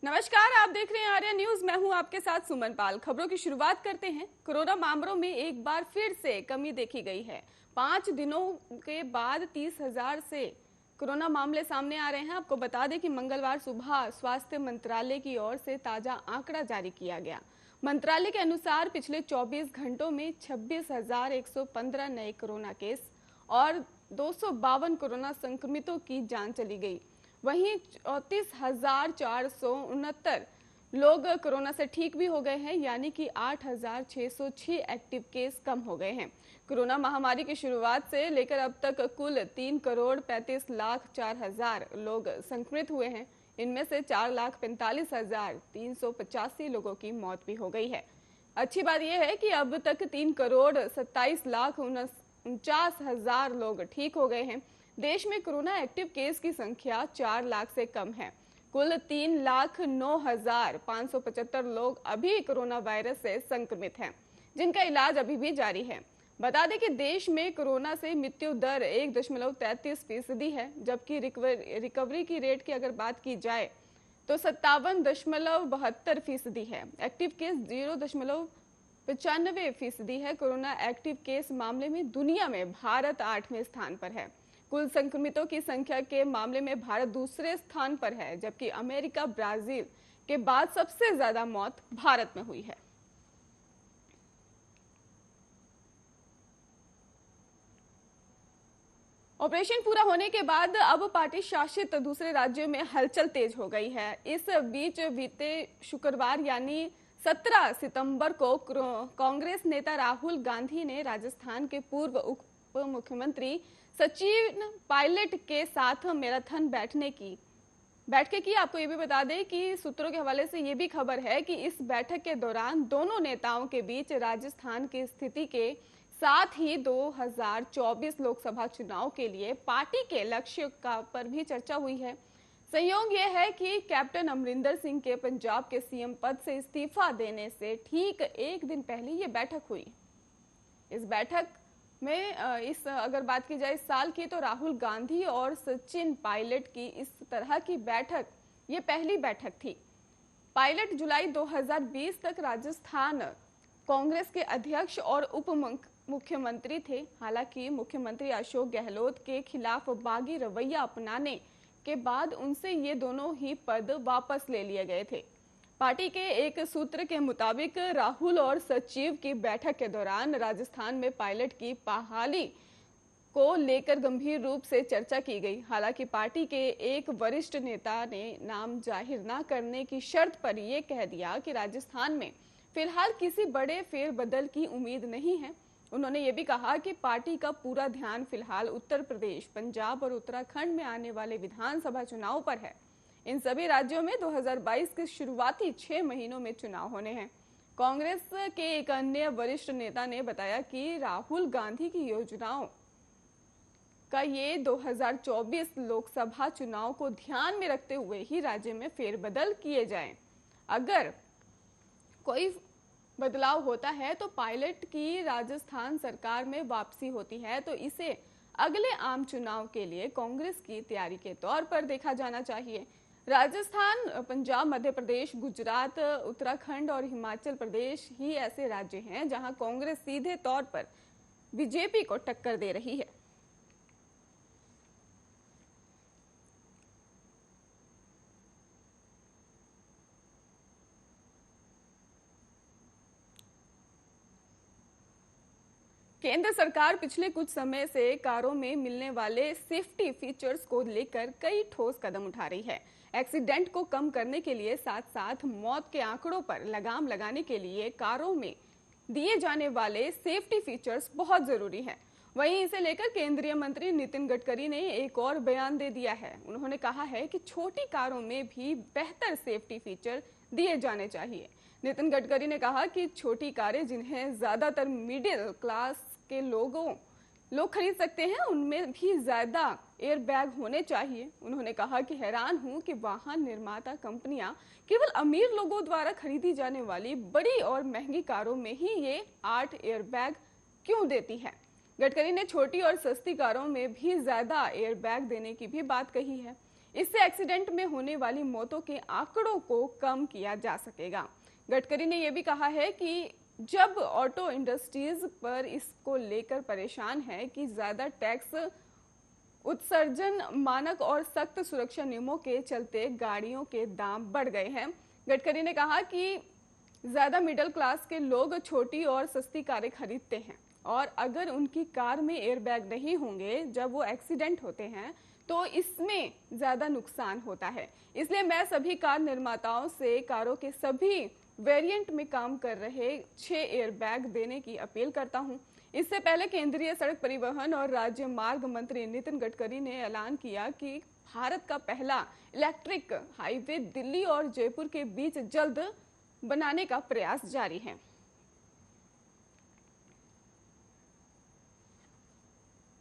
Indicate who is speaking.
Speaker 1: नमस्कार, आप देख रहे हैं आर्या न्यूज। मैं हूं आपके साथ सुमन पाल। खबरों की शुरुआत करते हैं। कोरोना मामलों में एक बार फिर से कमी देखी गई है। 5 दिनों के बाद 30,000 से कोरोना मामले सामने आ रहे हैं। आपको बता दें कि मंगलवार सुबह स्वास्थ्य मंत्रालय की ओर से ताजा आंकड़ा जारी किया गया। मंत्रालय के अनुसार पिछले 24 घंटों में 26,115 नए कोरोना केस और 252 कोरोना संक्रमितों की जान चली गई। वहीं 34,469 लोग कोरोना से ठीक भी हो गए हैं, यानी कि 8,606 एक्टिव केस कम हो गए हैं। कोरोना महामारी की शुरुआत से लेकर अब तक कुल 3,35,04,000 लोग संक्रमित हुए हैं। इनमें से 4,45,385 लोगों की मौत भी हो गई है। अच्छी बात यह है कि अब तक 3,27,49,000 लोग ठीक हो गए हैं। देश में कोरोना एक्टिव केस की संख्या 4 लाख से कम है। कुल 3,09,575 लोग अभी कोरोना वायरस से संक्रमित हैं, जिनका इलाज अभी भी जारी है। बता दें कि देश में कोरोना से मृत्यु दर 1.33% है, जबकि रिकवरी की रेट की अगर बात की जाए तो 57.72% है। एक्टिव केस 0.95% है। कोरोना एक्टिव केस मामले में दुनिया में भारत 8वें स्थान पर है। कुल संक्रमितों की संख्या के मामले में भारत दूसरे स्थान पर है, जबकि अमेरिका, ब्राजील के बाद सबसे ज्यादा मौत भारत में हुई है। ऑपरेशन पूरा होने के बाद अब पार्टी शासित दूसरे राज्यों में हलचल तेज हो गई है। इस बीच बीते शुक्रवार यानी 17 सितंबर को कांग्रेस नेता राहुल गांधी ने राजस्थान के पूर्व उप मुख्यमंत्री सचिन पायलट के साथ मैराथन बैठक की। आपको ये भी बता दें कि सूत्रों के हवाले से ये भी खबर है कि इस बैठक के दौरान दोनों नेताओं के बीच राजस्थान की स्थिति के साथ ही 2024 लोकसभा चुनाव के लिए पार्टी के लक्ष्य पर भी चर्चा हुई है। संयोग यह है कि कैप्टन अमरिंदर सिंह के पंजाब के सीएम पद से इस्तीफा देने से ठीक एक दिन पहले ये बैठक हुई। इस बैठक में अगर बात की जाए इस साल की, तो राहुल गांधी और सचिन पायलट की इस तरह की बैठक ये पहली बैठक थी। पायलट जुलाई 2020 तक राजस्थान कांग्रेस के अध्यक्ष और उप मुख्यमंत्री थे। हालांकि मुख्यमंत्री अशोक गहलोत के खिलाफ बागी रवैया अपनाने के बाद उनसे ये दोनों ही पद वापस ले लिए गए थे। पार्टी के एक सूत्र के मुताबिक राहुल और सचिव की बैठक के दौरान राजस्थान में पायलट की बहाली को लेकर गंभीर रूप से चर्चा की गई। हालांकि पार्टी के एक वरिष्ठ नेता ने नाम जाहिर न करने की शर्त पर यह कह दिया कि राजस्थान में फिलहाल किसी बड़े फेरबदल की उम्मीद नहीं है। उन्होंने ये भी कहा कि पार्टी का पूरा ध्यान फिलहाल उत्तर प्रदेश, पंजाब और उत्तराखंड में आने वाले विधानसभा चुनाव पर है। इन सभी राज्यों में 2022 के शुरुआती 6 महीनों में चुनाव होने हैं। कांग्रेस के एक अन्य वरिष्ठ नेता ने बताया कि राहुल गांधी की योजनाओं का ये 2024 लोकसभा चुनाव को ध्यान में रखते हुए ही राज्य में फेरबदल किए जाएं। अगर कोई बदलाव होता है तो पायलट की राजस्थान सरकार में वापसी होती है, तो इसे अगले आम चुनाव के लिए कांग्रेस की तैयारी के तौर पर देखा जाना चाहिए। राजस्थान, पंजाब, मध्य प्रदेश, गुजरात, उत्तराखंड और हिमाचल प्रदेश ही ऐसे राज्य हैं जहां कांग्रेस सीधे तौर पर बीजेपी को टक्कर दे रही है। केंद्र सरकार पिछले कुछ समय से कारों में मिलने वाले सेफ्टी फीचर्स को लेकर कई ठोस कदम उठा रही है। एक्सीडेंट को कम करने के लिए साथ साथ मौत के आंकड़ों पर लगाम लगाने के लिए कारों में दिए जाने वाले सेफ्टी फीचर्स बहुत जरूरी है। वहीं इसे लेकर केंद्रीय मंत्री नितिन गडकरी ने एक और बयान दे दिया है। उन्होंने कहा है कि छोटी कारों में भी बेहतर सेफ्टी फीचर दिए जाने चाहिए। नितिन गडकरी ने कहा कि छोटी कारें जिन्हें ज्यादातर मिडिल क्लास के लोग खरीद सकते हैं, उनमें भी ज्यादा एयर बैग होने चाहिए। उन्होंने कहा कि हैरान हूं कि वाहन निर्माता कंपनियां केवल अमीर लोगों द्वारा खरीदी जाने वाली बड़ी और महंगी कारों में ही ये 8 एयर बैग क्यों देती है। गडकरी ने छोटी और सस्ती कारों में भी ज्यादा एयर बैग देने की भी बात कही है। इससे एक्सीडेंट में होने वाली मौतों के आंकड़ों को कम किया जा सकेगा। गडकरी ने यह भी कहा है कि जब ऑटो इंडस्ट्रीज पर इसको लेकर परेशान है कि ज्यादा टैक्स, उत्सर्जन मानक और सख्त सुरक्षा नियमों के चलते गाड़ियों के दाम बढ़ गए हैं। गडकरी ने कहा कि ज्यादा मिडिल क्लास के लोग छोटी और सस्ती कारें खरीदते हैं और अगर उनकी कार में एयरबैग नहीं होंगे जब वो एक्सीडेंट होते हैं तो इसमें ज्यादा नुकसान होता है। इसलिए मैं सभी कार निर्माताओं से कारों के सभी वेरिएंट में काम कर रहे 6 एयरबैग देने की अपील करता हूं। इससे पहले केंद्रीय सड़क परिवहन और राज्य मार्ग मंत्री नितिन गडकरी ने ऐलान किया कि भारत का पहला इलेक्ट्रिक हाईवे दिल्ली और जयपुर के बीच जल्द बनाने का प्रयास जारी है।